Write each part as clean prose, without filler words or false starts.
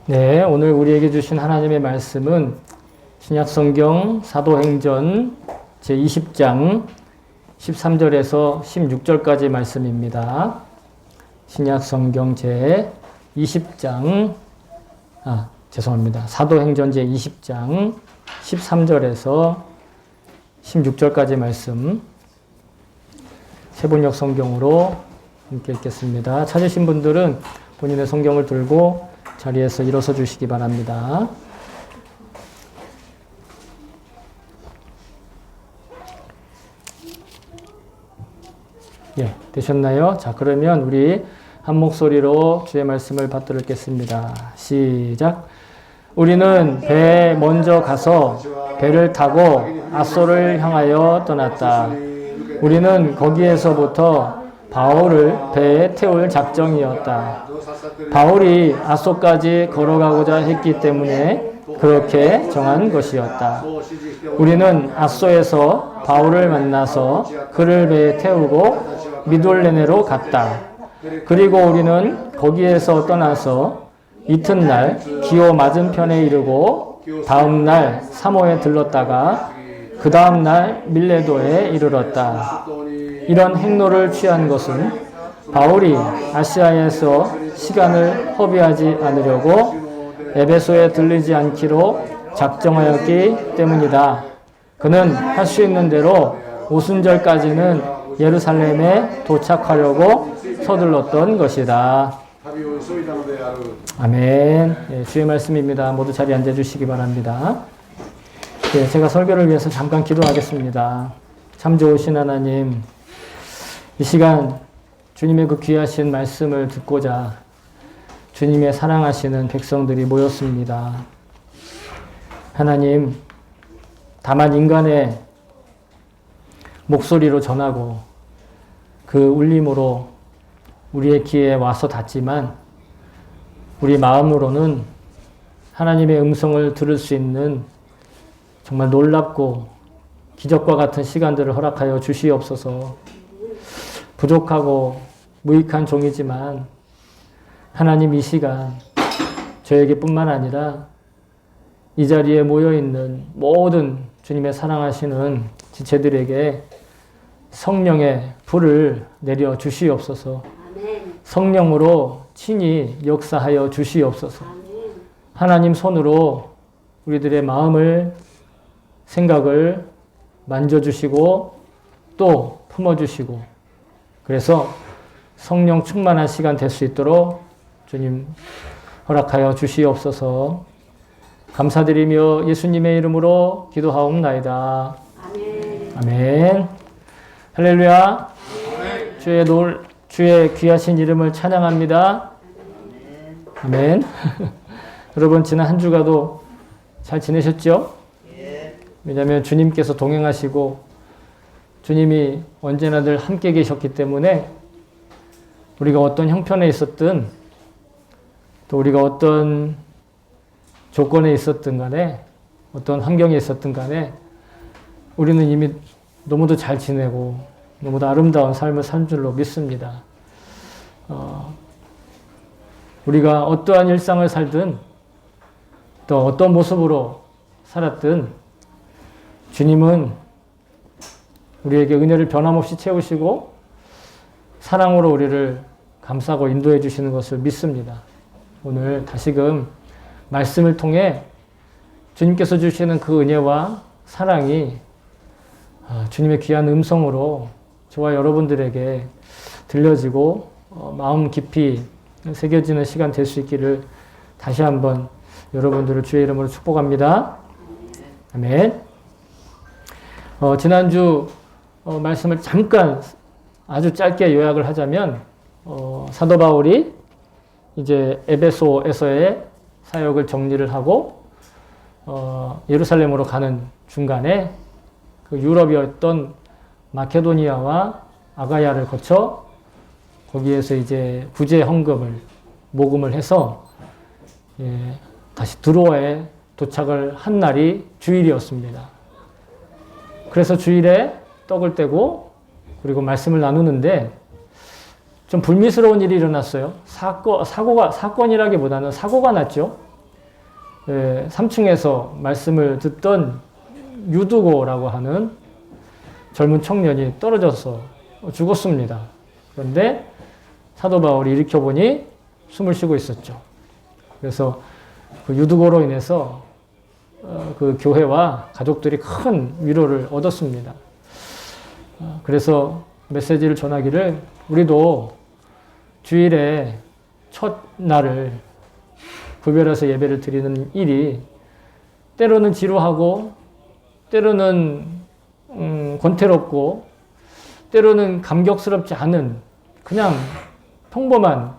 네, 오늘 우리에게 주신 하나님의 말씀은 신약성경 사도행전 제20장 13절에서 16절까지 말씀입니다. 신약성경 제20장, 사도행전 제20장 13절에서 16절까지 말씀 세번역 성경으로 함께 읽겠습니다. 찾으신 분들은 본인의 성경을 들고 자리에서 일어서 주시기 바랍니다. 예, 되셨나요? 자, 그러면 우리 한 목소리로 주의 말씀을 받들겠습니다. 시작. 우리는 배에 먼저 가서 배를 타고 앗소를 향하여 떠났다. 우리는 거기에서부터 바울을 배에 태울 작정이었다. 바울이 앗소까지 걸어가고자 했기 때문에 그렇게 정한 것이었다. 우리는 앗소에서 바울을 만나서 그를 배에 태우고 미돌레네로 갔다. 그리고 우리는 거기에서 떠나서 이튿날 기오 맞은편에 이르고 다음날 사모에 들렀다가 그 다음날 밀레도에 이르렀다. 이런 행로를 취한 것은 바울이 아시아에서 시간을 허비하지 않으려고 에베소에 들르지 않기로 작정하였기 때문이다. 그는 할 수 있는 대로 오순절까지는 예루살렘에 도착하려고 서둘렀던 것이다. 아멘. 예, 주의 말씀입니다. 모두 자리에 앉아주시기 바랍니다. 예, 제가 설교를 위해서 잠깐 기도하겠습니다. 참 좋으신 하나님, 이 시간 주님의 그 귀하신 말씀을 듣고자 주님의 사랑하시는 백성들이 모였습니다. 하나님, 다만 인간의 목소리로 전하고 그 울림으로 우리의 귀에 와서 닿지만 우리 마음으로는 하나님의 음성을 들을 수 있는 정말 놀랍고 기적과 같은 시간들을 허락하여 주시옵소서. 부족하고 무익한 종이지만 하나님 이 시간 저에게 뿐만 아니라 이 자리에 모여있는 모든 주님의 사랑하시는 지체들에게 성령의 불을 내려 주시옵소서. 성령으로 친히 역사하여 주시옵소서. 하나님 손으로 우리들의 마음을, 생각을 만져주시고 또 품어주시고 그래서 성령 충만한 시간 될 수 있도록 주님 허락하여 주시옵소서. 감사드리며 예수님의 이름으로 기도하옵나이다. 아멘. 아멘. 할렐루야. 아멘. 주의 귀하신 이름을 찬양합니다. 아멘. 여러분 지난 한 주간도 잘 지내셨죠? 왜냐하면 주님께서 동행하시고 주님이 언제나 늘 함께 계셨기 때문에 우리가 어떤 형편에 있었든 또 우리가 어떤 조건에 있었든 간에 어떤 환경에 있었든 간에 우리는 이미 너무도 잘 지내고 너무도 아름다운 삶을 산 줄로 믿습니다. 우리가 어떠한 일상을 살든 또 어떤 모습으로 살았든 주님은 우리에게 은혜를 변함없이 채우시고 사랑으로 우리를 감싸고 인도해 주시는 것을 믿습니다. 오늘 다시금 말씀을 통해 주님께서 주시는 그 은혜와 사랑이 주님의 귀한 음성으로 저와 여러분들에게 들려지고 마음 깊이 새겨지는 시간 될 수 있기를 다시 한번 여러분들을 주의 이름으로 축복합니다. 아멘. 지난주 말씀을 잠깐 아주 짧게 요약을 하자면 사도 바울이 이제 에베소에서의 사역을 정리를 하고 예루살렘으로 가는 중간에 그 유럽이었던 마케도니아와 아가야를 거쳐 거기에서 이제 구제 헌금을 모금을 해서 다시 드로아에 도착을 한 날이 주일이었습니다. 그래서 주일에 떡을 떼고 그리고 말씀을 나누는데 좀 불미스러운 일이 일어났어요. 사건이라기보다는 사고가 났죠. 3층에서 말씀을 듣던 유두고라고 하는 젊은 청년이 떨어져서 죽었습니다. 그런데 사도 바울이 일으켜보니 숨을 쉬고 있었죠. 그래서 그 유두고로 인해서 그 교회와 가족들이 큰 위로를 얻었습니다. 그래서 메시지를 전하기를 우리도 주일에 첫 날을 구별해서 예배를 드리는 일이 때로는 지루하고 때로는 권태롭고 때로는 감격스럽지 않은 그냥 평범한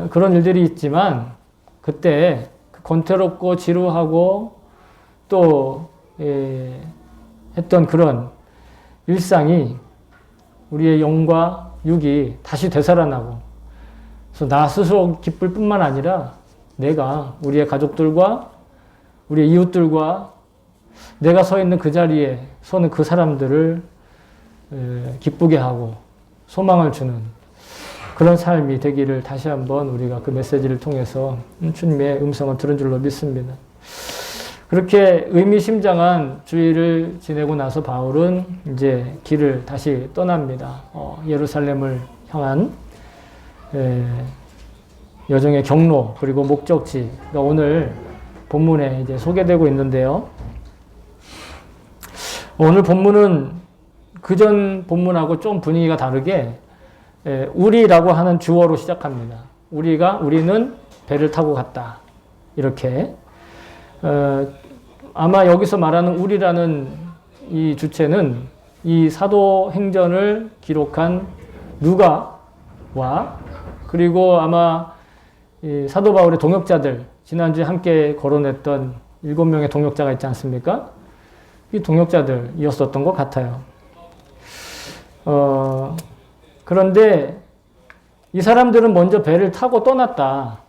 그런 일들이 있지만 그때 권태롭고 지루하고 또 했던 그런 일상이 우리의 영과 육이 다시 되살아나고 그래서 나 스스로 기쁠 뿐만 아니라 내가 우리의 가족들과 우리의 이웃들과 내가 서 있는 그 자리에 서는 그 사람들을 기쁘게 하고 소망을 주는 그런 삶이 되기를 다시 한번 우리가 그 메시지를 통해서 주님의 음성을 들은 줄로 믿습니다. 그렇게 의미심장한 주일을 지내고 나서 바울은 이제 길을 다시 떠납니다. 예루살렘을 향한 여정의 경로 그리고 목적지가 오늘 본문에 이제 소개되고 있는데요. 오늘 본문은 그전 본문하고 좀 분위기가 다르게 우리라고 하는 주어로 시작합니다. 우리는 배를 타고 갔다. 이렇게 아마 여기서 말하는 우리라는 이 주체는 이 사도행전을 기록한 누가와 그리고 아마 이 사도 바울의 동역자들 지난주에 함께 거론했던 7명의 동역자가 있지 않습니까? 이 동역자들이었었던 것 같아요. 그런데 이 사람들은 먼저 배를 타고 떠났다.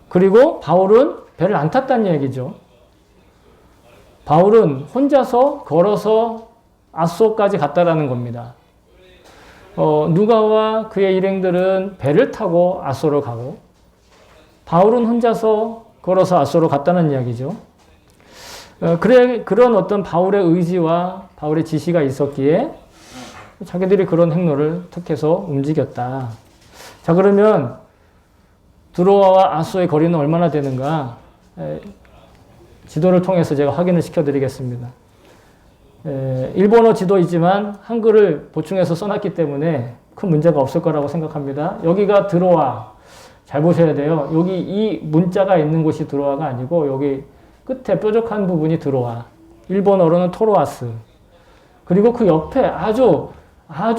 그리고 바울은 배를 안 탔다는 얘기죠. 바울은 혼자서 걸어서 아소까지 갔다라는 겁니다. 누가와 그의 일행들은 배를 타고 아소로 가고 바울은 혼자서 걸어서 아소로 갔다는 이야기죠. 그런 어떤 바울의 의지와 바울의 지시가 있었기에 자기들이 그런 행로를 택해서 움직였다. 자, 그러면 드로아와 아소의 거리는 얼마나 되는가? 지도를 통해서 제가 확인을 시켜드리겠습니다. 일본어 지도이지만 한글을 보충해서 써놨기 때문에 큰 문제가 없을 거라고 생각합니다. 여기가 드로아. 잘 보셔야 돼요. 여기 이 문자가 있는 곳이 드로아가 아니고 여기 끝에 뾰족한 부분이 드로아. 일본어로는 토로아스. 그리고 그 옆에 아주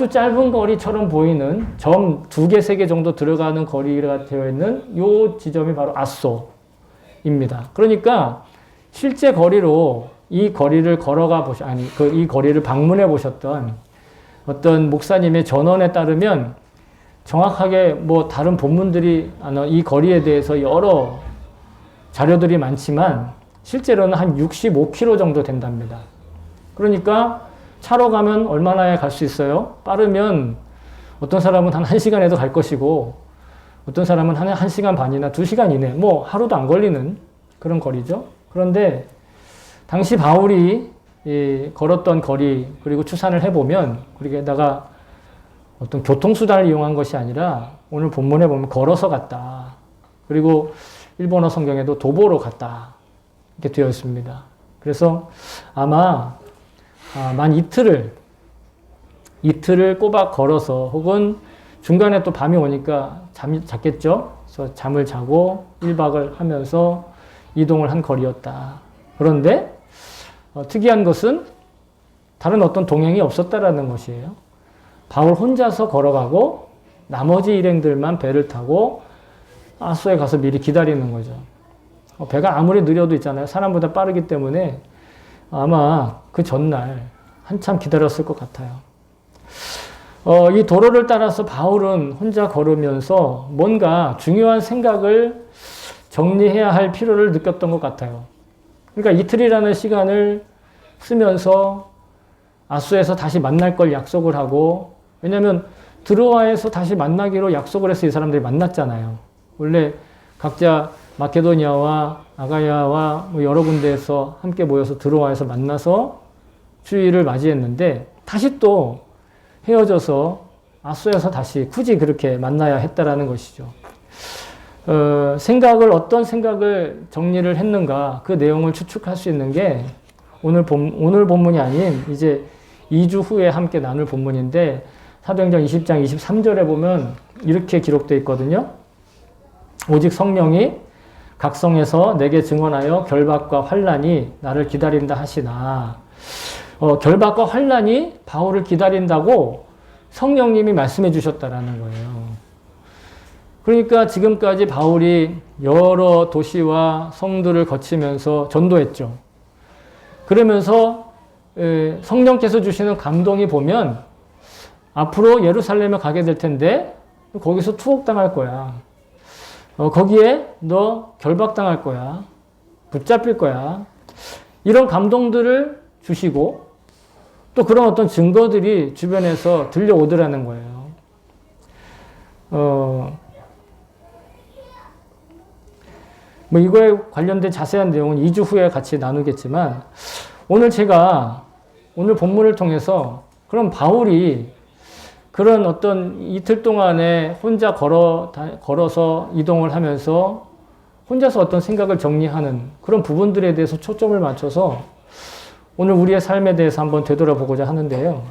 짧은 거리처럼 보이는 점 2개, 3개 정도 들어가는 거리가 되어 있는 이 지점이 바로 아소입니다. 그러니까 실제 거리로 이 거리를 이 거리를 방문해 보셨던 어떤 목사님의 전언에 따르면 정확하게 다른 본문들이 이 거리에 대해서 여러 자료들이 많지만 실제로는 한 65km 정도 된답니다. 그러니까 차로 가면 얼마나에 갈 수 있어요? 빠르면 어떤 사람은 한 1시간에도 갈 것이고 어떤 사람은 한 1시간 반이나 2시간 이내, 하루도 안 걸리는 그런 거리죠. 그런데 당시 바울이 걸었던 거리 그리고 추산을 해보면 거기에다가 어떤 교통수단을 이용한 것이 아니라 오늘 본문에 보면 걸어서 갔다. 그리고 일본어 성경에도 도보로 갔다. 이렇게 되어 있습니다. 그래서 아마 만 이틀을 꼬박 걸어서 혹은 중간에 또 밤이 오니까 잠이 잤겠죠. 그래서 잠을 자고 1박을 하면서 이동을 한 거리였다. 그런데 특이한 것은 다른 어떤 동행이 없었다라는 것이에요. 바울 혼자서 걸어가고 나머지 일행들만 배를 타고 아소에 가서 미리 기다리는 거죠. 배가 아무리 느려도 있잖아요. 사람보다 빠르기 때문에 아마 그 전날 한참 기다렸을 것 같아요. 이 도로를 따라서 바울은 혼자 걸으면서 뭔가 중요한 생각을 정리해야 할 필요를 느꼈던 것 같아요. 그러니까 이틀이라는 시간을 쓰면서 아소에서 다시 만날 걸 약속을 하고, 왜냐하면 드로아에서 다시 만나기로 약속을 해서 이 사람들이 만났잖아요. 원래 각자 마케도니아와 아가야와 뭐 여러 군데에서 함께 모여서 드로아에서 만나서 주일을 맞이했는데 다시 또 헤어져서 아소에서 다시 굳이 그렇게 만나야 했다라는 것이죠. 어떤 생각을 정리를 했는가 그 내용을 추측할 수 있는 게 오늘 본문이 아닌 이제 2주 후에 함께 나눌 본문인데 사도행전 20장 23절에 보면 이렇게 기록되어 있거든요. 오직 성령이 각성에서 내게 증언하여 결박과 환난이 나를 기다린다 하시나. 결박과 환난이 바울을 기다린다고 성령님이 말씀해 주셨다라는 거예요. 그러니까 지금까지 바울이 여러 도시와 성들을 거치면서 전도했죠. 그러면서 성령께서 주시는 감동이 보면 앞으로 예루살렘에 가게 될 텐데 거기서 투옥당할 거야. 거기에 너 결박당할 거야. 붙잡힐 거야. 이런 감동들을 주시고 또 그런 어떤 증거들이 주변에서 들려오더라는 거예요. 뭐 이거에 관련된 자세한 내용은 2주 후에 같이 나누겠지만 오늘 본문을 통해서 그럼 바울이 그런 어떤 이틀 동안에 혼자 걸어서 이동을 하면서 혼자서 어떤 생각을 정리하는 그런 부분들에 대해서 초점을 맞춰서 오늘 우리의 삶에 대해서 한번 되돌아보고자 하는데요.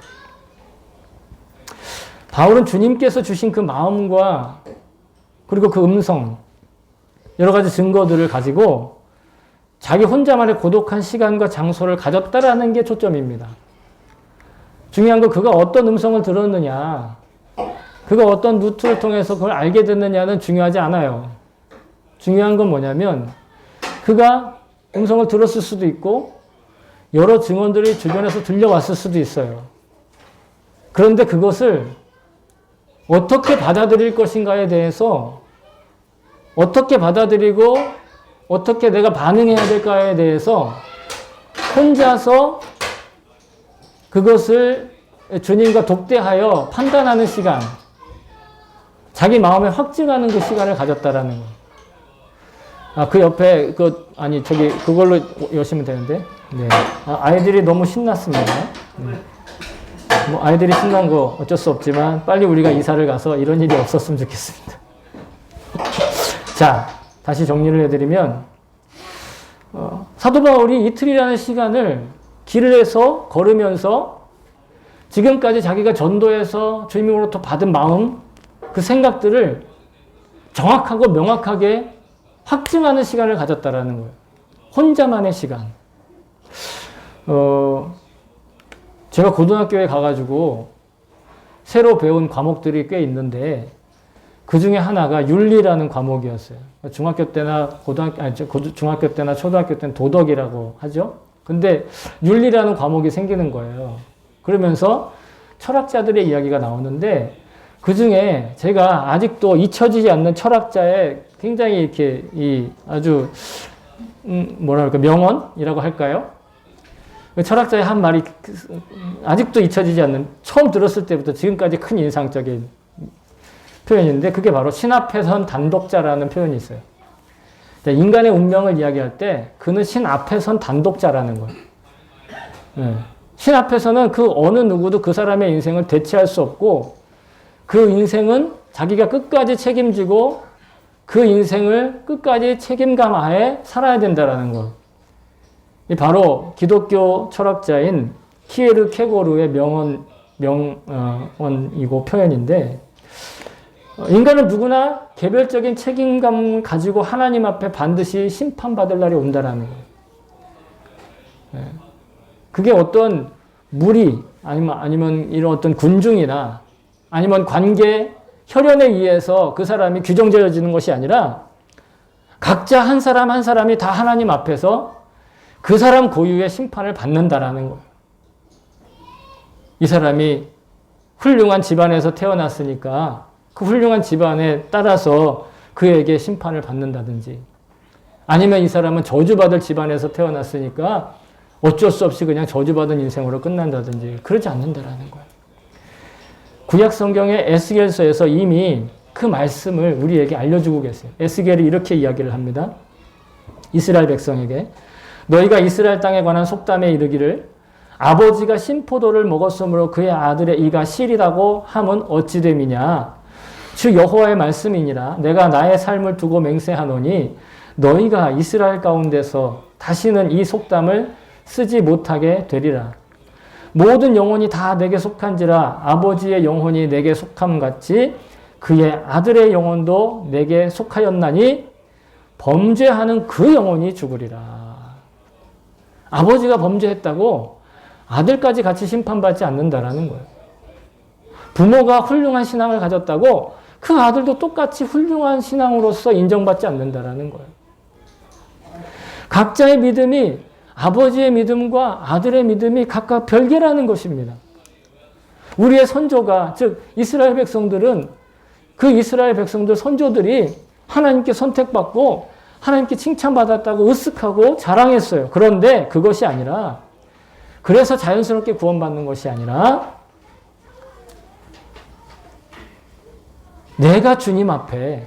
바울은 주님께서 주신 그 마음과 그리고 그 음성, 여러 가지 증거들을 가지고 자기 혼자만의 고독한 시간과 장소를 가졌다라는 게 초점입니다. 중요한 건 그가 어떤 음성을 들었느냐, 그가 어떤 루트를 통해서 그걸 알게 됐느냐는 중요하지 않아요. 중요한 건 뭐냐면 그가 음성을 들었을 수도 있고 여러 증언들이 주변에서 들려왔을 수도 있어요. 그런데 그것을 어떻게 받아들일 것인가에 대해서 어떻게 받아들이고 어떻게 내가 반응해야 될까에 대해서 혼자서 그것을 주님과 독대하여 판단하는 시간, 자기 마음에 확증하는 그 시간을 가졌다라는 거. 그 옆에 그걸로 여시면 되는데. 네. 아이들이 너무 신났습니다. 뭐 아이들이 신난 거 어쩔 수 없지만 빨리 우리가 이사를 가서 이런 일이 없었으면 좋겠습니다. 자, 다시 정리를 해드리면 사도 바울이 이틀이라는 시간을 길에서 걸으면서 지금까지 자기가 전도해서 주님으로부터 받은 마음, 그 생각들을 정확하고 명확하게 확증하는 시간을 가졌다라는 거예요. 혼자만의 시간. 제가 고등학교에 가가지고 새로 배운 과목들이 꽤 있는데 그 중에 하나가 윤리라는 과목이었어요. 중학교 때나 중학교 때나 초등학교 때는 도덕이라고 하죠. 근데 윤리라는 과목이 생기는 거예요. 그러면서 철학자들의 이야기가 나오는데 그 중에 제가 아직도 잊혀지지 않는 철학자의 굉장히 이렇게 아주 명언이라고 할까요? 철학자의 한 말이 아직도 잊혀지지 않는, 처음 들었을 때부터 지금까지 큰 인상적인 표현인데 그게 바로 신 앞에선 단독자라는 표현이 있어요. 인간의 운명을 이야기할 때 그는 신 앞에선 단독자라는 거예요. 신 앞에서는 그 어느 누구도 그 사람의 인생을 대체할 수 없고 그 인생은 자기가 끝까지 책임지고 그 인생을 끝까지 책임감 하에 살아야 된다라는 것. 바로 기독교 철학자인 키에르케고르의 명언이고 표현인데 인간은 누구나 개별적인 책임감을 가지고 하나님 앞에 반드시 심판받을 날이 온다라는 거예요. 그게 어떤 무리 아니면 이런 어떤 군중이나 아니면 관계 혈연에 의해서 그 사람이 규정지어지는 것이 아니라 각자 한 사람 한 사람이 다 하나님 앞에서 그 사람 고유의 심판을 받는다라는 거예요. 이 사람이 훌륭한 집안에서 태어났으니까 그 훌륭한 집안에 따라서 그에게 심판을 받는다든지 아니면 이 사람은 저주받을 집안에서 태어났으니까 어쩔 수 없이 그냥 저주받은 인생으로 끝난다든지 그러지 않는다라는 거예요. 구약 성경의 에스겔서에서 이미 그 말씀을 우리에게 알려주고 계세요. 에스겔이 이렇게 이야기를 합니다. 이스라엘 백성에게 너희가 이스라엘 땅에 관한 속담에 이르기를 아버지가 신포도를 먹었으므로 그의 아들의 이가 시리다고 함은 어찌 됨이냐. 주 여호와의 말씀이니라. 내가 나의 삶을 두고 맹세하노니 너희가 이스라엘 가운데서 다시는 이 속담을 쓰지 못하게 되리라. 모든 영혼이 다 내게 속한지라 아버지의 영혼이 내게 속함같이 그의 아들의 영혼도 내게 속하였나니 범죄하는 그 영혼이 죽으리라. 아버지가 범죄했다고 아들까지 같이 심판받지 않는다라는 거예요. 부모가 훌륭한 신앙을 가졌다고 그 아들도 똑같이 훌륭한 신앙으로서 인정받지 않는다라는 거예요. 각자의 믿음이 아버지의 믿음과 아들의 믿음이 각각 별개라는 것입니다. 우리의 선조가 즉 이스라엘 백성들은 그 이스라엘 백성들 선조들이 하나님께 선택받고 하나님께 칭찬받았다고 으쓱하고 자랑했어요. 그런데 그것이 아니라 그래서 자연스럽게 구원받는 것이 아니라 내가 주님 앞에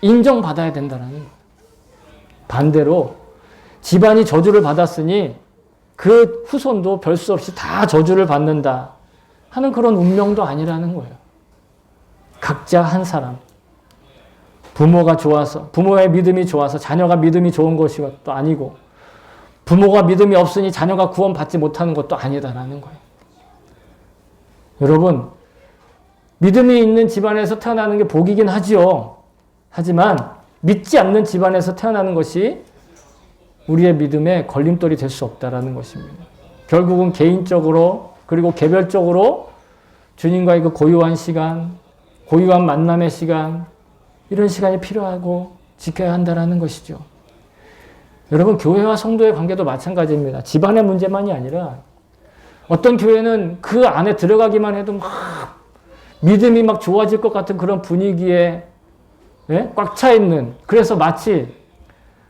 인정받아야 된다는 거예요. 반대로 집안이 저주를 받았으니 그 후손도 별 수 없이 다 저주를 받는다 하는 그런 운명도 아니라는 거예요. 각자 한 사람. 부모가 좋아서, 부모의 믿음이 좋아서 자녀가 믿음이 좋은 것도 아니고 부모가 믿음이 없으니 자녀가 구원받지 못하는 것도 아니다라는 거예요. 여러분, 믿음이 있는 집안에서 태어나는 게 복이긴 하지요. 하지만 믿지 않는 집안에서 태어나는 것이 우리의 믿음에 걸림돌이 될 수 없다라는 것입니다. 결국은 개인적으로 그리고 개별적으로 주님과의 그 고유한 시간, 고유한 만남의 시간, 이런 시간이 필요하고 지켜야 한다라는 것이죠. 여러분, 교회와 성도의 관계도 마찬가지입니다. 집안의 문제만이 아니라 어떤 교회는 그 안에 들어가기만 해도 막 믿음이 막 좋아질 것 같은 그런 분위기에 꽉 차 있는, 그래서 마치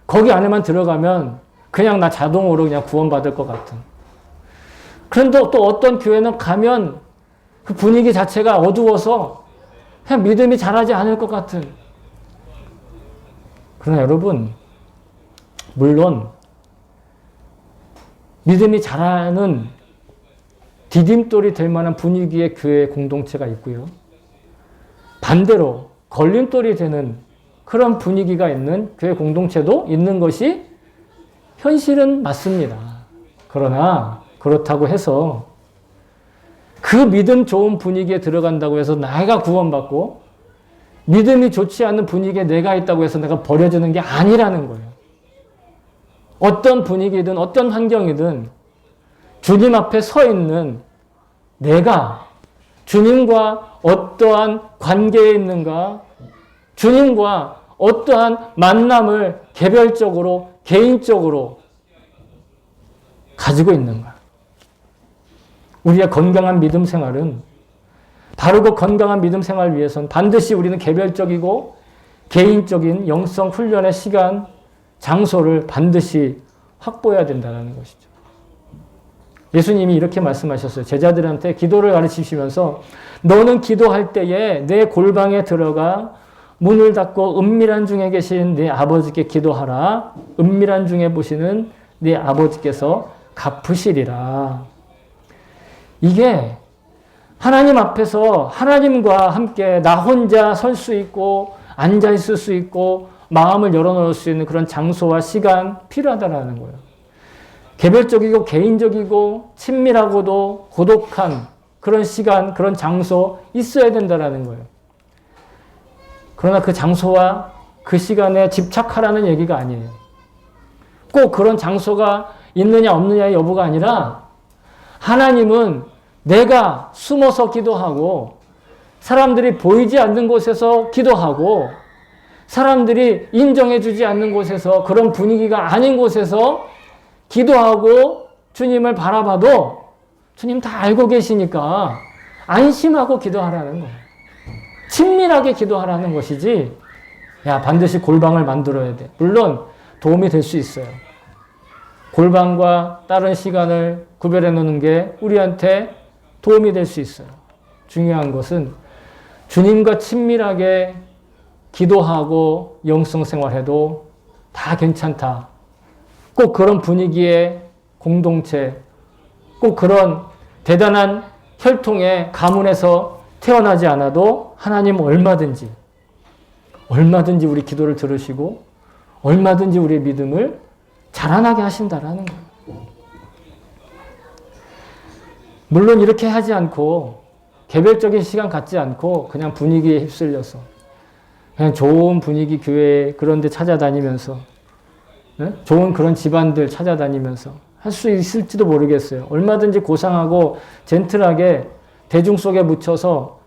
거기 안에만 들어가면 그냥 나 자동으로 그냥 구원받을 것 같은. 그런데 또 어떤 교회는 가면 그 분위기 자체가 어두워서 그냥 믿음이 자라지 않을 것 같은. 그러나 여러분, 물론 믿음이 자라는 디딤돌이 될 만한 분위기의 교회 공동체가 있고요. 반대로 걸림돌이 되는 그런 분위기가 있는 교회 공동체도 있는 것이 현실은 맞습니다. 그러나 그렇다고 해서 그 믿음 좋은 분위기에 들어간다고 해서 내가 구원받고 믿음이 좋지 않은 분위기에 내가 있다고 해서 내가 버려지는 게 아니라는 거예요. 어떤 분위기든 어떤 환경이든 주님 앞에 서 있는 내가 주님과 어떠한 관계에 있는가, 주님과 어떠한 만남을 개별적으로, 개인적으로 가지고 있는가. 우리의 건강한 믿음 생활은, 바르고 건강한 믿음 생활을 위해서는 반드시 우리는 개별적이고 개인적인 영성 훈련의 시간, 장소를 반드시 확보해야 된다는 것이죠. 예수님이 이렇게 말씀하셨어요. 제자들한테 기도를 가르치시면서 너는 기도할 때에 내 골방에 들어가 문을 닫고 은밀한 중에 계신 네 아버지께 기도하라. 은밀한 중에 보시는 네 아버지께서 갚으시리라. 이게 하나님 앞에서 하나님과 함께 나 혼자 설 수 있고 앉아 있을 수 있고 마음을 열어놓을 수 있는 그런 장소와 시간 필요하다는 거예요. 개별적이고 개인적이고 친밀하고도 고독한 그런 시간, 그런 장소 있어야 된다는 거예요. 그러나 그 장소와 그 시간에 집착하라는 얘기가 아니에요. 꼭 그런 장소가 있느냐 없느냐의 여부가 아니라 하나님은 내가 숨어서 기도하고 사람들이 보이지 않는 곳에서 기도하고 사람들이 인정해주지 않는 곳에서 그런 분위기가 아닌 곳에서 기도하고 주님을 바라봐도 주님 다 알고 계시니까 안심하고 기도하라는 거예요. 친밀하게 기도하라는 것이지 야 반드시 골방을 만들어야 돼. 물론 도움이 될 수 있어요. 골방과 다른 시간을 구별해 놓는 게 우리한테 도움이 될 수 있어요. 중요한 것은 주님과 친밀하게 기도하고 영성생활해도 다 괜찮다. 꼭 그런 분위기의 공동체, 꼭 그런 대단한 혈통의 가문에서 태어나지 않아도 하나님 얼마든지 우리 기도를 들으시고 얼마든지 우리의 믿음을 자라나게 하신다라는 거예요. 물론 이렇게 하지 않고 개별적인 시간 갖지 않고 그냥 분위기에 휩쓸려서 그냥 좋은 분위기 교회 그런 데 찾아다니면서 좋은 그런 집안들 찾아다니면서 할 수 있을지도 모르겠어요. 얼마든지 고상하고 젠틀하게 대중 속에 묻혀서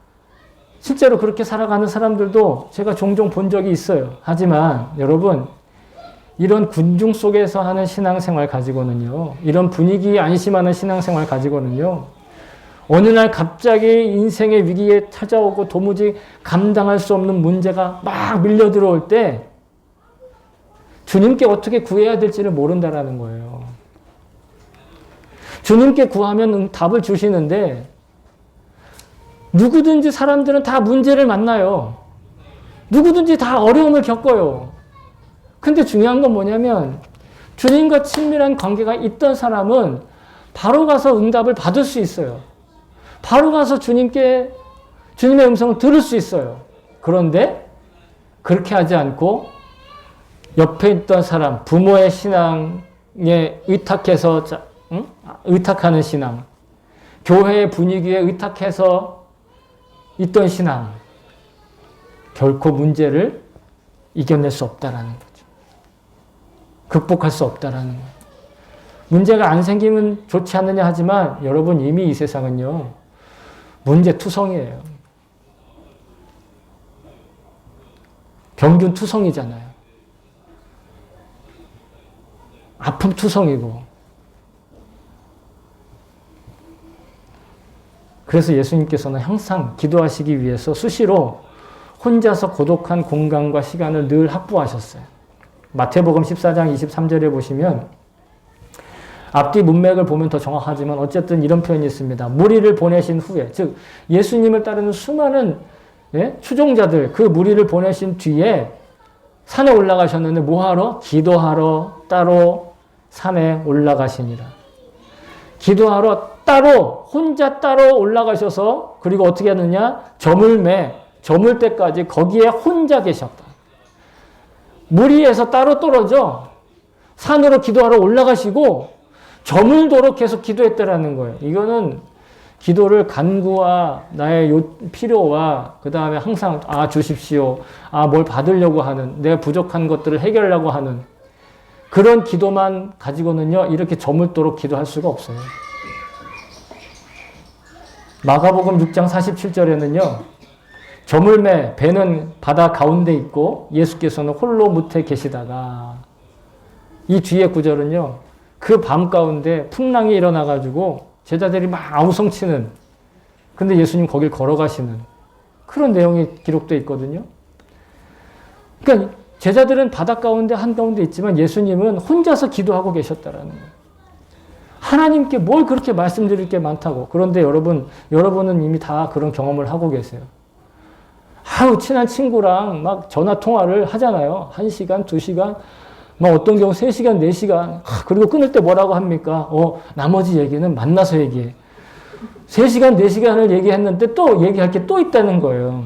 실제로 그렇게 살아가는 사람들도 제가 종종 본 적이 있어요. 하지만 여러분 이런 군중 속에서 하는 신앙생활 가지고는요. 이런 분위기에 안심하는 신앙생활 가지고는요. 어느 날 갑자기 인생의 위기에 찾아오고 도무지 감당할 수 없는 문제가 막 밀려 들어올 때 주님께 어떻게 구해야 될지를 모른다라는 거예요. 주님께 구하면 답을 주시는데 누구든지 사람들은 다 문제를 만나요. 누구든지 다 어려움을 겪어요. 근데 중요한 건 뭐냐면 주님과 친밀한 관계가 있던 사람은 바로 가서 응답을 받을 수 있어요. 바로 가서 주님의 음성을 들을 수 있어요. 그런데 그렇게 하지 않고 옆에 있던 사람, 부모의 신앙에 의탁해서 의탁하는 신앙, 교회의 분위기에 의탁해서 있던 신앙, 결코 문제를 이겨낼 수 없다라는 거죠. 극복할 수 없다라는 거예요. 문제가 안 생기면 좋지 않느냐 하지만 여러분 이미 이 세상은요. 문제투성이에요. 병균투성이잖아요. 아픔투성이고. 그래서 예수님께서는 항상 기도하시기 위해서 수시로 혼자서 고독한 공간과 시간을 늘 확보하셨어요. 마태복음 14장 23절에 보시면 앞뒤 문맥을 보면 더 정확하지만 어쨌든 이런 표현이 있습니다. 무리를 보내신 후에, 즉 예수님을 따르는 수많은 추종자들 그 무리를 보내신 뒤에 산에 올라가셨는데 뭐하러? 기도하러 따로 산에 올라가시니라. 기도하러 혼자 따로 올라가셔서 그리고 어떻게 하느냐? 저물 때까지 거기에 혼자 계셨다. 무리에서 따로 떨어져 산으로 기도하러 올라가시고 저물도록 계속 기도했다라는 거예요. 이거는 기도를 간구와 나의 필요와 그 다음에 항상 주십시오. 뭘 받으려고 하는 내가 부족한 것들을 해결하려고 하는 그런 기도만 가지고는요. 이렇게 저물도록 기도할 수가 없어요. 마가복음 6장 47절에는요. 저물매 배는 바다 가운데 있고 예수께서는 홀로 무태 계시다가 이 뒤에 구절은요. 그 밤 가운데 풍랑이 일어나가지고 제자들이 막 아우성치는 근데 예수님 거길 걸어가시는 그런 내용이 기록되어 있거든요. 그러니까 제자들은 바다 가운데 한가운데 있지만 예수님은 혼자서 기도하고 계셨다라는 거예요. 하나님께 뭘 그렇게 말씀드릴 게 많다고. 그런데 여러분은 이미 다 그런 경험을 하고 계세요. 친한 친구랑 막 전화 통화를 하잖아요. 1시간, 2시간, 막 어떤 경우 3시간, 4시간. 그리고 끊을 때 뭐라고 합니까? 나머지 얘기는 만나서 얘기해. 3시간, 4시간을 얘기했는데 또 얘기할 게 또 있다는 거예요.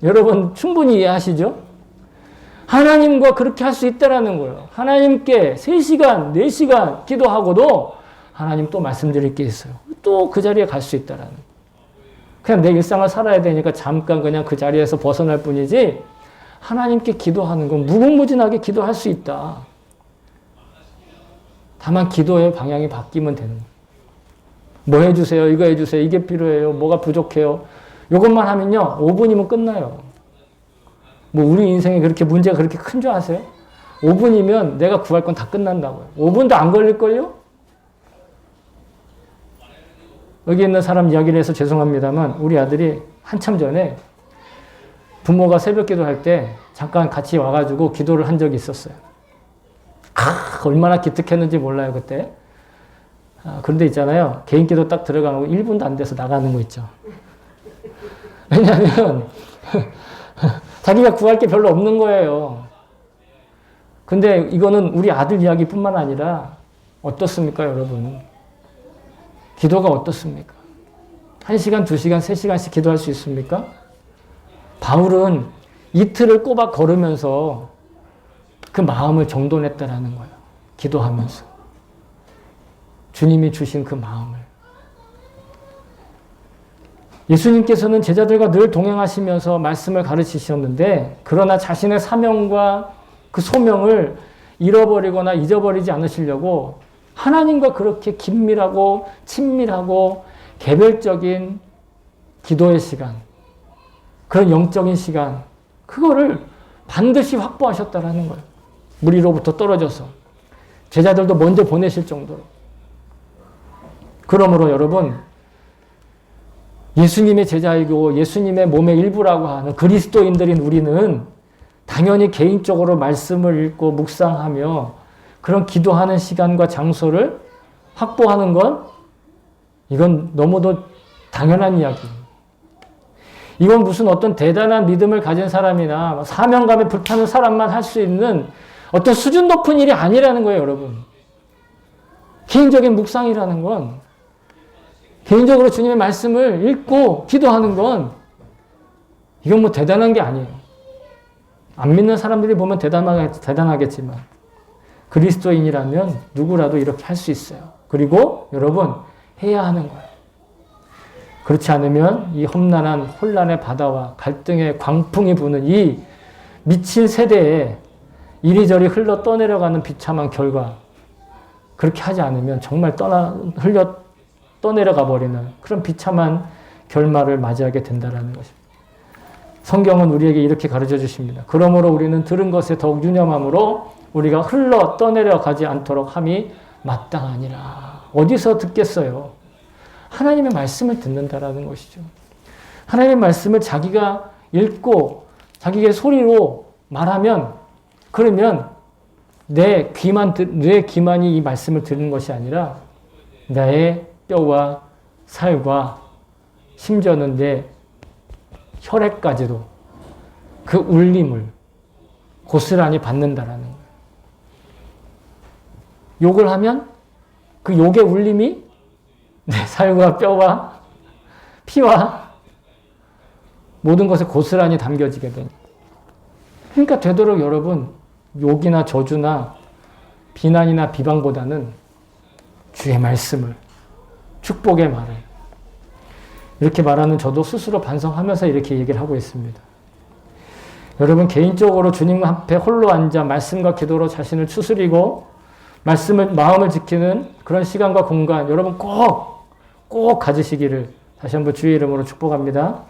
여러분 충분히 이해하시죠? 하나님과 그렇게 할 수 있다라는 거예요. 하나님께 3시간, 4시간 기도하고도 하나님 또 말씀드릴 게 있어요. 또 그 자리에 갈 수 있다라는 거예요. 그냥 내 일상을 살아야 되니까 잠깐 그냥 그 자리에서 벗어날 뿐이지 하나님께 기도하는 건 무궁무진하게 기도할 수 있다. 다만 기도의 방향이 바뀌면 되는 거예요. 뭐 해주세요. 이거 해주세요. 이게 필요해요. 뭐가 부족해요. 이것만 하면요. 5분이면 끝나요. 우리 인생에 그렇게 문제가 그렇게 큰 줄 아세요? 5분이면 내가 구할 건 다 끝난다고요. 5분도 안 걸릴걸요? 여기 있는 사람 이야기를 해서 죄송합니다만 우리 아들이 한참 전에 부모가 새벽 기도할 때 잠깐 같이 와가지고 기도를 한 적이 있었어요. 얼마나 기특했는지 몰라요 그때. 그런데 있잖아요. 개인 기도 딱 들어가고 1분도 안 돼서 나가는 거 있죠. 왜냐하면 자기가 구할 게 별로 없는 거예요. 근데 이거는 우리 아들 이야기뿐만 아니라 어떻습니까, 여러분? 기도가 어떻습니까? 1시간, 2시간, 3시간씩 기도할 수 있습니까? 바울은 이틀을 꼬박 걸으면서 그 마음을 정돈했다라는 거예요. 기도하면서. 주님이 주신 그 마음을. 예수님께서는 제자들과 늘 동행하시면서 말씀을 가르치셨는데, 그러나 자신의 사명과 그 소명을 잃어버리거나 잊어버리지 않으시려고 하나님과 그렇게 긴밀하고 친밀하고 개별적인 기도의 시간, 그런 영적인 시간, 그거를 반드시 확보하셨다라는 거예요. 무리로부터 떨어져서. 제자들도 먼저 보내실 정도로. 그러므로 여러분, 예수님의 제자이고 예수님의 몸의 일부라고 하는 그리스도인들인 우리는 당연히 개인적으로 말씀을 읽고 묵상하며 그런 기도하는 시간과 장소를 확보하는 건 이건 너무도 당연한 이야기입니다. 이건 무슨 어떤 대단한 믿음을 가진 사람이나 사명감에 불타는 사람만 할 수 있는 어떤 수준 높은 일이 아니라는 거예요, 여러분. 개인적인 묵상이라는 건, 개인적으로 주님의 말씀을 읽고 기도하는 건 이건 뭐 대단한 게 아니에요. 안 믿는 사람들이 보면 대단하겠지만 그리스도인이라면 누구라도 이렇게 할 수 있어요. 그리고 여러분, 해야 하는 거예요. 그렇지 않으면 이 험난한 혼란의 바다와 갈등의 광풍이 부는 이 미친 세대에 이리저리 흘러 떠내려가는 비참한 결과, 그렇게 하지 않으면 정말 떠내려가 버리는 그런 비참한 결말을 맞이하게 된다는 것입니다. 성경은 우리에게 이렇게 가르쳐 주십니다. 그러므로 우리는 들은 것에 더욱 유념함으로 우리가 흘러 떠내려가지 않도록 함이 마땅하니라. 어디서 듣겠어요? 하나님의 말씀을 듣는다라는 것이죠. 하나님의 말씀을 자기가 읽고 자기의 소리로 말하면, 그러면 내 귀만이 이 말씀을 듣는 것이 아니라 나의 뼈와 살과 심지어는 내 혈액까지도 그 울림을 고스란히 받는다라는 거예요. 욕을 하면 그 욕의 울림이 내 살과 뼈와 피와 모든 것에 고스란히 담겨지게 되는. 그러니까 되도록 여러분, 욕이나 저주나 비난이나 비방보다는 주의 말씀을, 축복의 말을, 이렇게 말하는 저도 스스로 반성하면서 이렇게 얘기를 하고 있습니다. 여러분, 개인적으로 주님 앞에 홀로 앉아 말씀과 기도로 자신을 추스리고 마음을 지키는 그런 시간과 공간, 여러분 꼭 가지시기를 다시 한번 주의 이름으로 축복합니다.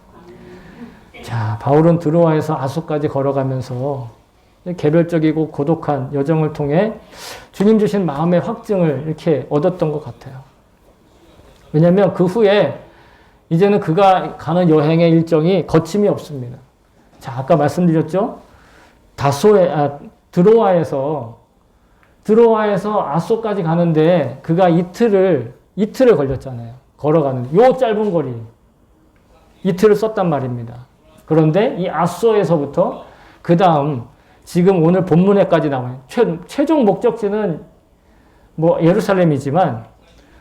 자, 바울은 드로아에서 아소까지 걸어가면서 개별적이고 고독한 여정을 통해 주님 주신 마음의 확증을 이렇게 얻었던 것 같아요. 왜냐하면 그 후에 이제는 그가 가는 여행의 일정이 거침이 없습니다. 자, 아까 말씀드렸죠? 드로아에서 아소까지 가는데 그가 이틀을 걸렸잖아요. 걸어가는 요 짧은 거리 이틀을 썼단 말입니다. 그런데 이 아소에서부터 그 다음 지금 오늘 본문에까지 나와요. 최종 목적지는 뭐 예루살렘이지만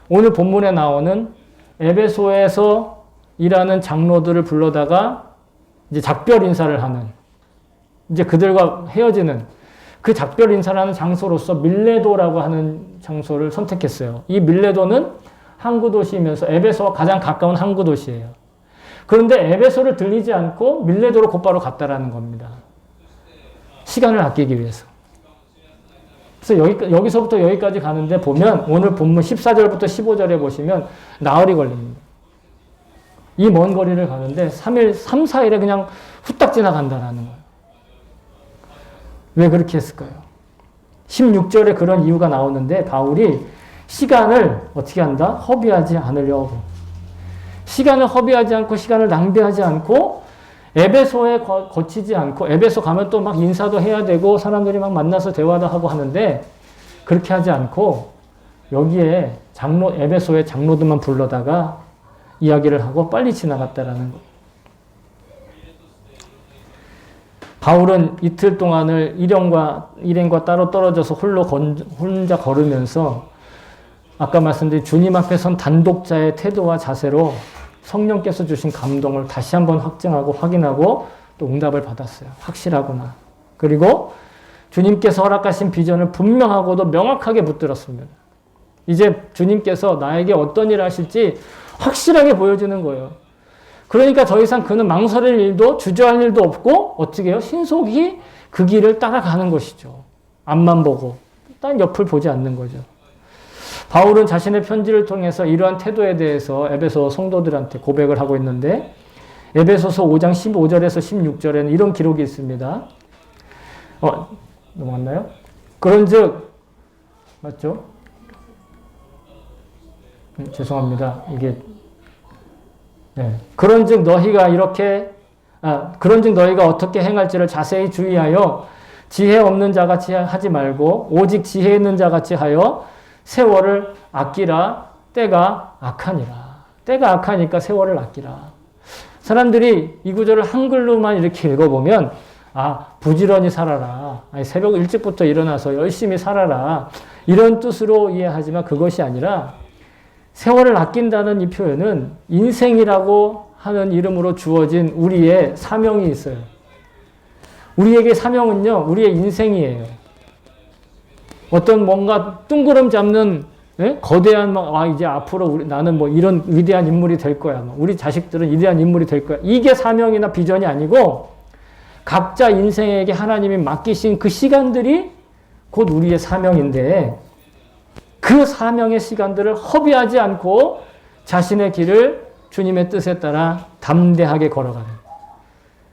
오늘 본문에 나오는 에베소에서 일하는 장로들을 불러다가 이제 작별 인사를 하는, 이제 그들과 헤어지는 그 작별 인사를 하는 장소로서 밀레도라고 하는 장소를 선택했어요. 이 밀레도는 항구 도시이면서 에베소와 가장 가까운 항구 도시예요. 그런데 에베소를 들리지 않고 밀레도로 곧바로 갔다라는 겁니다. 시간을 아끼기 위해서. 그래서 여기서부터 여기까지 가는데 보면 오늘 본문 14절부터 15절에 보시면 나흘이 걸립니다. 이 먼 거리를 가는데 3, 4일에 그냥 후딱 지나간다라는 거예요. 왜 그렇게 했을까요? 16절에 그런 이유가 나오는데 바울이 시간을 어떻게 한다? 허비하지 않으려고. 시간을 허비하지 않고 시간을 낭비하지 않고 에베소에 거치지 않고, 에베소 가면 또 막 인사도 해야 되고 사람들이 막 만나서 대화도 하고 하는데 그렇게 하지 않고 여기에 에베소의 장로들만 불러다가 이야기를 하고 빨리 지나갔다라는 거. 바울은 이틀 동안을 일행과 따로 떨어져서 혼자 걸으면서 아까 말씀드린 주님 앞에 선 단독자의 태도와 자세로 성령께서 주신 감동을 다시 한번 확증하고 확인하고 또 응답을 받았어요. 확실하구나. 그리고 주님께서 허락하신 비전을 분명하고도 명확하게 붙들었습니다. 이제 주님께서 나에게 어떤 일을 하실지 확실하게 보여주는 거예요. 그러니까 더 이상 그는 망설일 일도 주저할 일도 없고 어떻게 해요? 신속히 그 길을 따라가는 것이죠. 앞만 보고 딴 옆을 보지 않는 거죠. 바울은 자신의 편지를 통해서 이러한 태도에 대해서 에베소 성도들한테 고백을 하고 있는데 에베소서 5장 15절에서 16절에는 이런 기록이 있습니다. 넘어갔나요? 그런즉 맞죠? 죄송합니다. 이게 그런즉 너희가 어떻게 행할지를 자세히 주의하여 지혜 없는 자같이 하지 말고 오직 지혜 있는 자같이 하여 세월을 아끼라. 때가 악하니라. 때가 악하니까 세월을 아끼라. 사람들이 이 구절을 한글로만 이렇게 읽어보면 부지런히 살아라. 새벽 일찍부터 일어나서 열심히 살아라. 이런 뜻으로 이해하지만 그것이 아니라 세월을 아낀다는 이 표현은 인생이라고 하는 이름으로 주어진 우리의 사명이 있어요. 우리에게 사명은요, 우리의 인생이에요. 어떤 뭔가 뜬구름 잡는 거대한 이제 앞으로 나는 이런 위대한 인물이 될 거야. 우리 자식들은 위대한 인물이 될 거야. 이게 사명이나 비전이 아니고 각자 인생에게 하나님이 맡기신 그 시간들이 곧 우리의 사명인데 그 사명의 시간들을 허비하지 않고 자신의 길을 주님의 뜻에 따라 담대하게 걸어가는.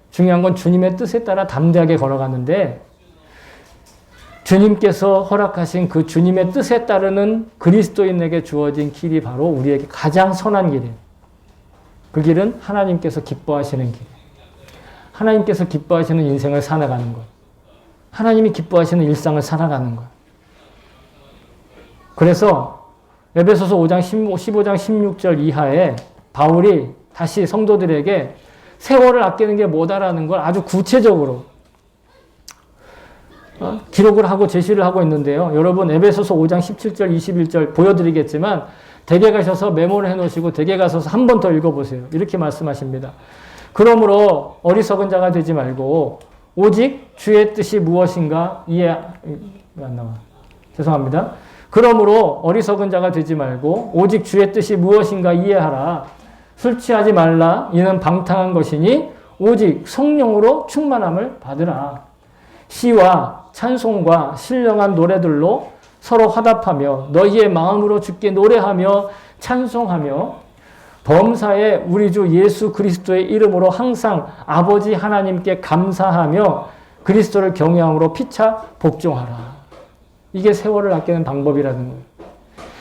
중요한 건 주님의 뜻에 따라 담대하게 걸어가는데 주님께서 허락하신 그 주님의 뜻에 따르는 그리스도인에게 주어진 길이 바로 우리에게 가장 선한 길이에요. 그 길은 하나님께서 기뻐하시는 길. 하나님께서 기뻐하시는 인생을 살아가는 것. 하나님이 기뻐하시는 일상을 살아가는 것. 그래서 에베소서 15장 16절 이하에 바울이 다시 성도들에게 세월을 아끼는 게 뭐다라는 걸 아주 구체적으로 기록을 하고 제시를 하고 있는데요. 여러분 에베소서 5장 17절 21절 보여드리겠지만 댁에 가셔서 메모를 해놓으시고 댁에 가서 한 번 더 읽어보세요. 이렇게 말씀하십니다. 그러므로 어리석은 자가 되지 말고 오직 주의 뜻이 무엇인가 죄송합니다. 그러므로 어리석은 자가 되지 말고 오직 주의 뜻이 무엇인가 이해하라. 술 취하지 말라. 이는 방탕한 것이니 오직 성령으로 충만함을 받으라. 시와 찬송과 신령한 노래들로 서로 화답하며 너희의 마음으로 주께 노래하며 찬송하며 범사에 우리 주 예수 그리스도의 이름으로 항상 아버지 하나님께 감사하며 그리스도를 경외함으로 피차 복종하라. 이게 세월을 아끼는 방법이라는 거예요.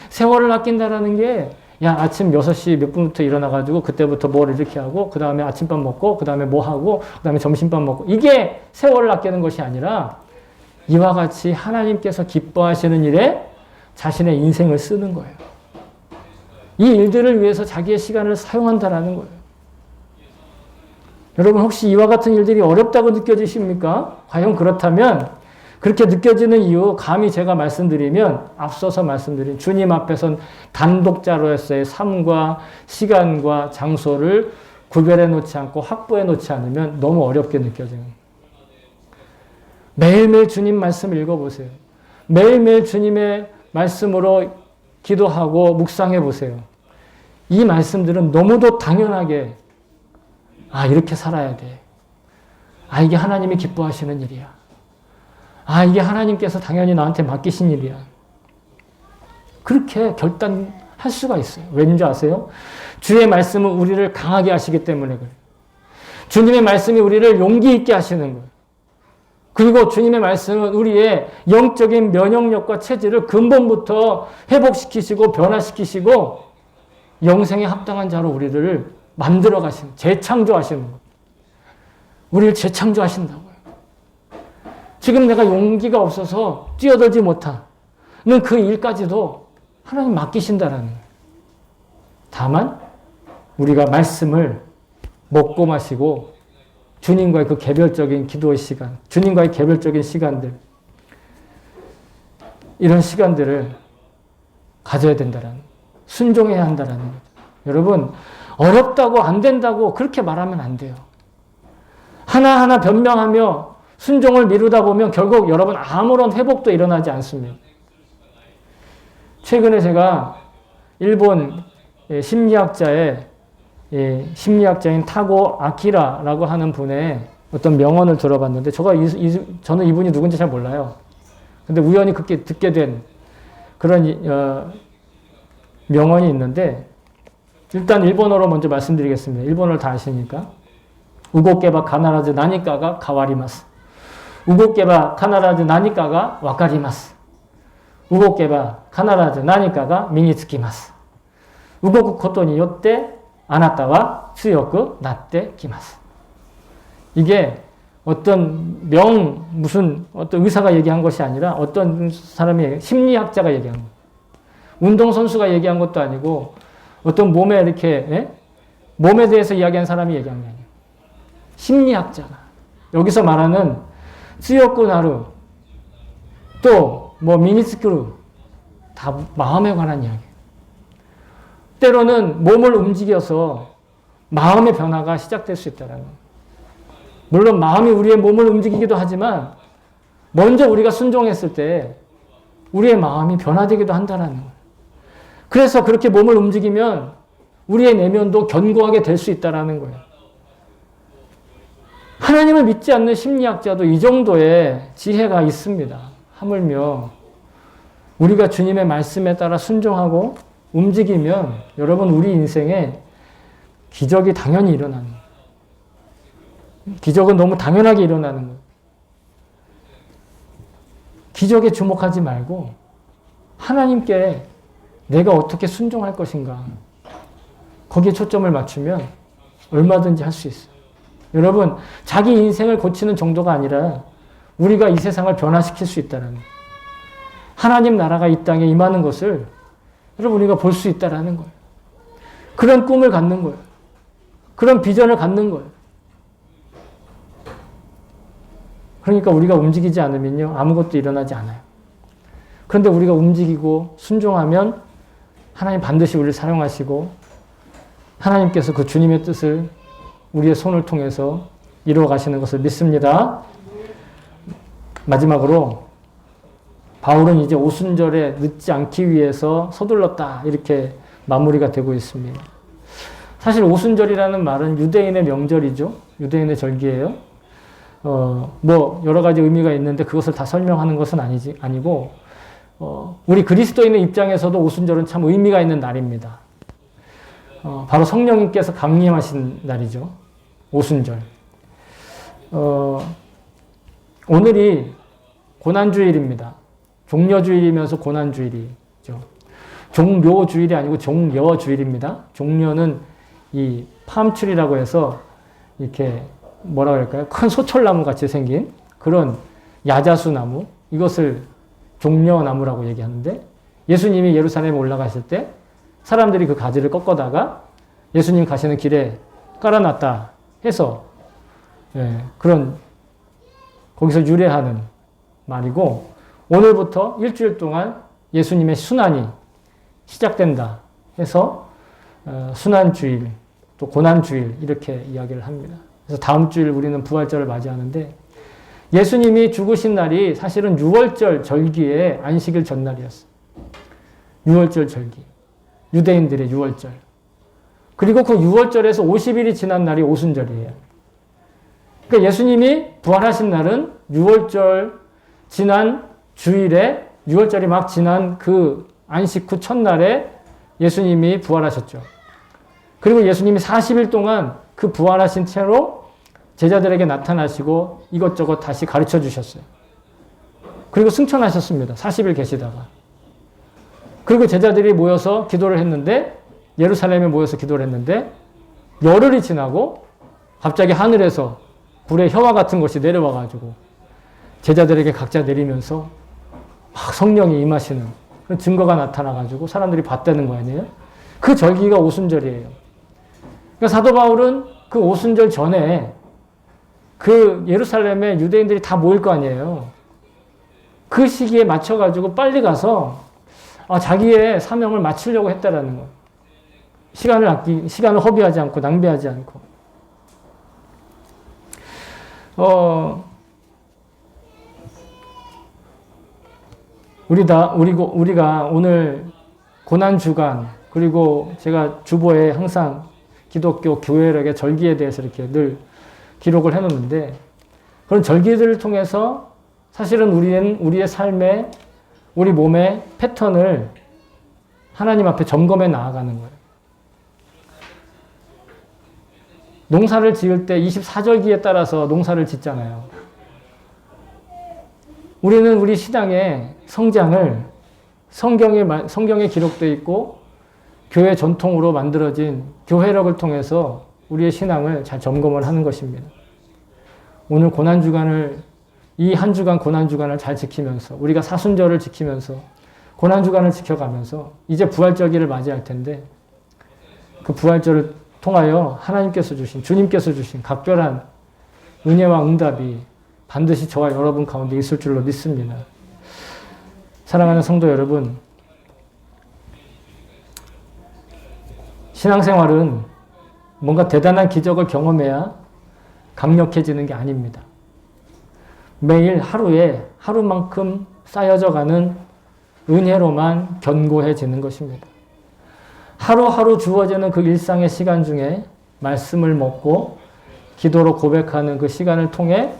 세월을 아낀다라는 게 아침 6시 몇 분부터 일어나가지고 그때부터 뭘 이렇게 하고 그 다음에 아침밥 먹고 그 다음에 뭐 하고 그 다음에 점심밥 먹고 이게 세월을 아끼는 것이 아니라 이와 같이 하나님께서 기뻐하시는 일에 자신의 인생을 쓰는 거예요. 이 일들을 위해서 자기의 시간을 사용한다라는 거예요. 여러분 혹시 이와 같은 일들이 어렵다고 느껴지십니까? 과연 그렇다면 그렇게 느껴지는 이유 감히 제가 말씀드리면 앞서서 말씀드린 주님 앞에선 단독자로서의 삶과 시간과 장소를 구별해 놓지 않고 확보해 놓지 않으면 너무 어렵게 느껴져요. 매일매일 주님 말씀 읽어보세요. 매일매일 주님의 말씀으로 기도하고 묵상해 보세요. 이 말씀들은 너무도 당연하게 이렇게 살아야 돼. 이게 하나님이 기뻐하시는 일이야. 이게 하나님께서 당연히 나한테 맡기신 일이야. 그렇게 결단할 수가 있어요. 왠지 아세요? 주의 말씀은 우리를 강하게 하시기 때문에 그래요. 주님의 말씀이 우리를 용기 있게 하시는 거예요. 그리고 주님의 말씀은 우리의 영적인 면역력과 체질을 근본부터 회복시키시고 변화시키시고 영생에 합당한 자로 우리를 만들어 가시는, 재창조하시는 거예요. 우리를 재창조하신다고요. 지금 내가 용기가 없어서 뛰어들지 못하는 그 일까지도 하나님 맡기신다라는 거예요. 다만 우리가 말씀을 먹고 마시고 주님과의 그 개별적인 기도의 시간, 주님과의 개별적인 시간들, 이런 시간들을 가져야 된다라는, 순종해야 한다라는 거죠. 여러분, 어렵다고 안 된다고 그렇게 말하면 안 돼요. 하나하나 변명하며 순종을 미루다 보면 결국 여러분 아무런 회복도 일어나지 않습니다. 최근에 제가 일본 심리학자인 타고 아키라라고 하는 분의 어떤 명언을 들어봤는데 저는 이분이 누군지 잘 몰라요. 근데 우연히 그렇게 듣게 된 그런 명언이 있는데, 일단 일본어로 먼저 말씀드리겠습니다. 일본어를 다 아시니까. 우고케바 카나라즈 나니까가 가와리마스. 우고케바 카나라즈 나니까가 와카리마스. 우고케바 카나라즈 나니까가 미니츠키마스. 우고쿠 코토によってあなたは強くなってきます. 이게 어떤 어떤 의사가 얘기한 것이 아니라 어떤 사람이 심리학자가 얘기한 거예요. 운동선수가 얘기한 것도 아니고 어떤 몸에 대해서 이야기한 사람이 얘기한 게 아니에요. 심리학자가. 여기서 말하는 tsiyoku naru 또 미니츠쿠루 다 마음에 관한 이야기예요. 때로는 몸을 움직여서 마음의 변화가 시작될 수 있다는 거예요. 물론 마음이 우리의 몸을 움직이기도 하지만 먼저 우리가 순종했을 때 우리의 마음이 변화되기도 한다는 거예요. 그래서 그렇게 몸을 움직이면 우리의 내면도 견고하게 될 수 있다는 거예요. 하나님을 믿지 않는 심리학자도 이 정도의 지혜가 있습니다. 하물며 우리가 주님의 말씀에 따라 순종하고 움직이면 여러분 우리 인생에 기적이 당연히 일어나는 거예요. 기적은 너무 당연하게 일어나는 거예요. 기적에 주목하지 말고 하나님께 내가 어떻게 순종할 것인가, 거기에 초점을 맞추면 얼마든지 할 수 있어요. 여러분, 자기 인생을 고치는 정도가 아니라 우리가 이 세상을 변화시킬 수 있다는 거예요. 하나님 나라가 이 땅에 임하는 것을 여러분 우리가 볼 수 있다는 거예요. 그런 꿈을 갖는 거예요. 그런 비전을 갖는 거예요. 그러니까 우리가 움직이지 않으면요, 아무것도 일어나지 않아요. 그런데 우리가 움직이고 순종하면 하나님 반드시 우리를 사용하시고 하나님께서 그 주님의 뜻을 우리의 손을 통해서 이루어 가시는 것을 믿습니다. 마지막으로 바울은 이제 오순절에 늦지 않기 위해서 서둘렀다, 이렇게 마무리가 되고 있습니다. 사실 오순절이라는 말은 유대인의 명절이죠. 유대인의 절기예요. 여러 가지 의미가 있는데 그것을 다 설명하는 것은 아니고, 우리 그리스도인의 입장에서도 오순절은 참 의미가 있는 날입니다. 바로 성령님께서 강림하신 날이죠. 오순절. 오늘이 고난주일입니다. 종려주일이면서 고난주일이죠. 종묘주일이 아니고 종려주일입니다. 종려는 이 팜출이라고 해서 이렇게 뭐라 그럴까요? 큰 소철나무 같이 생긴 그런 야자수 나무, 이것을 종려나무라고 얘기하는데, 예수님이 예루살렘에 올라가실 때 사람들이 그 가지를 꺾어다가 예수님 가시는 길에 깔아놨다 해서 그런 거기서 유래하는 말이고, 오늘부터 일주일 동안 예수님의 순환이 시작된다 해서 순환주일, 또 고난주일 이렇게 이야기를 합니다. 그래서 다음 주일 우리는 부활절을 맞이하는데, 예수님이 죽으신 날이 사실은 6월절 절기의 안식일 전날이었어요. 6월절 절기. 유대인들의 6월절. 그리고 그 6월절에서 50일이 지난 날이 오순절이에요. 그러니까 예수님이 부활하신 날은 6월절 지난 주일에, 6월절이 막 지난 그 안식 후 첫날에 예수님이 부활하셨죠. 그리고 예수님이 40일 동안 그 부활하신 채로 제자들에게 나타나시고 이것저것 다시 가르쳐 주셨어요. 그리고 승천하셨습니다. 40일 계시다가. 그리고 제자들이 모여서 기도를 했는데, 예루살렘에 모여서 기도를 했는데, 열흘이 지나고 갑자기 하늘에서 불의 혀와 같은 것이 내려와가지고 제자들에게 각자 내리면서 막 성령이 임하시는 그런 증거가 나타나가지고 사람들이 봤다는 거 아니에요? 그 절기가 오순절이에요. 그러니까 사도 바울은 그 오순절 전에 그 예루살렘에 유대인들이 다 모일 거 아니에요. 그 시기에 맞춰가지고 빨리 가서 자기의 사명을 마치려고 했다라는 거예요. 시간을 허비하지 않고 낭비하지 않고. 우리가 오늘 고난주간, 그리고 제가 주보에 항상 기독교 교회력의 절기에 대해서 이렇게 늘 기록을 해놓는데, 그런 절기들을 통해서 사실은 우리는 우리의 삶에, 우리 몸의 패턴을 하나님 앞에 점검해 나아가는 거예요. 농사를 지을 때 24절기에 따라서 농사를 짓잖아요. 우리는 우리 신앙의 성장을 성경에 기록되어 있고 교회 전통으로 만들어진 교회력을 통해서 우리의 신앙을 잘 점검을 하는 것입니다. 오늘 이 한 주간 고난주간을 잘 지키면서, 우리가 사순절을 지키면서 고난주간을 지켜가면서 이제 부활절기를 맞이할 텐데, 그 부활절을 통하여 하나님께서 주신, 주님께서 주신 각별한 은혜와 응답이 반드시 저와 여러분 가운데 있을 줄로 믿습니다. 사랑하는 성도 여러분, 신앙생활은 뭔가 대단한 기적을 경험해야 강력해지는 게 아닙니다. 매일 하루에 하루만큼 쌓여져 가는 은혜로만 견고해지는 것입니다. 하루하루 주어지는 그 일상의 시간 중에 말씀을 먹고 기도로 고백하는 그 시간을 통해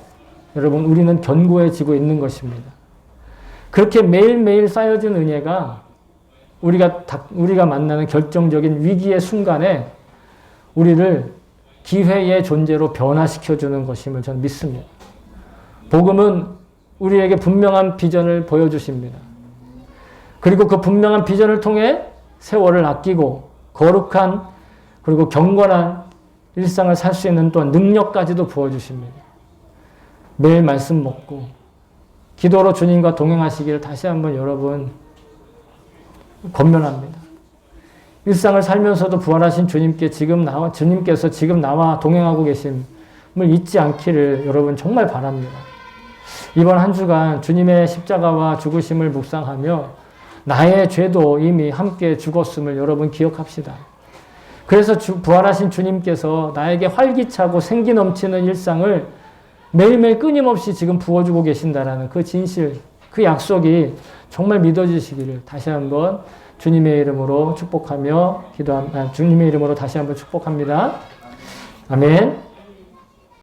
여러분, 우리는 견고해지고 있는 것입니다. 그렇게 매일매일 쌓여진 은혜가 우리가 만나는 결정적인 위기의 순간에 우리를 기회의 존재로 변화시켜주는 것임을 저는 믿습니다. 복음은 우리에게 분명한 비전을 보여주십니다. 그리고 그 분명한 비전을 통해 세월을 아끼고 거룩한 그리고 경건한 일상을 살 수 있는 또한 능력까지도 부어주십니다. 매일 말씀 먹고 기도로 주님과 동행하시기를 다시 한번 여러분 권면합니다. 일상을 살면서도 부활하신 주님께서 지금 나와 동행하고 계심을 잊지 않기를 여러분 정말 바랍니다. 이번 한 주간 주님의 십자가와 죽으심을 묵상하며 나의 죄도 이미 함께 죽었음을 여러분 기억합시다. 그래서 부활하신 주님께서 나에게 활기차고 생기 넘치는 일상을 매일매일 끊임없이 지금 부어주고 계신다라는 그 진실, 그 약속이 정말 믿어지시기를 다시 한번 주님의 이름으로 축복하며 주님의 이름으로 다시 한번 축복합니다. 아멘.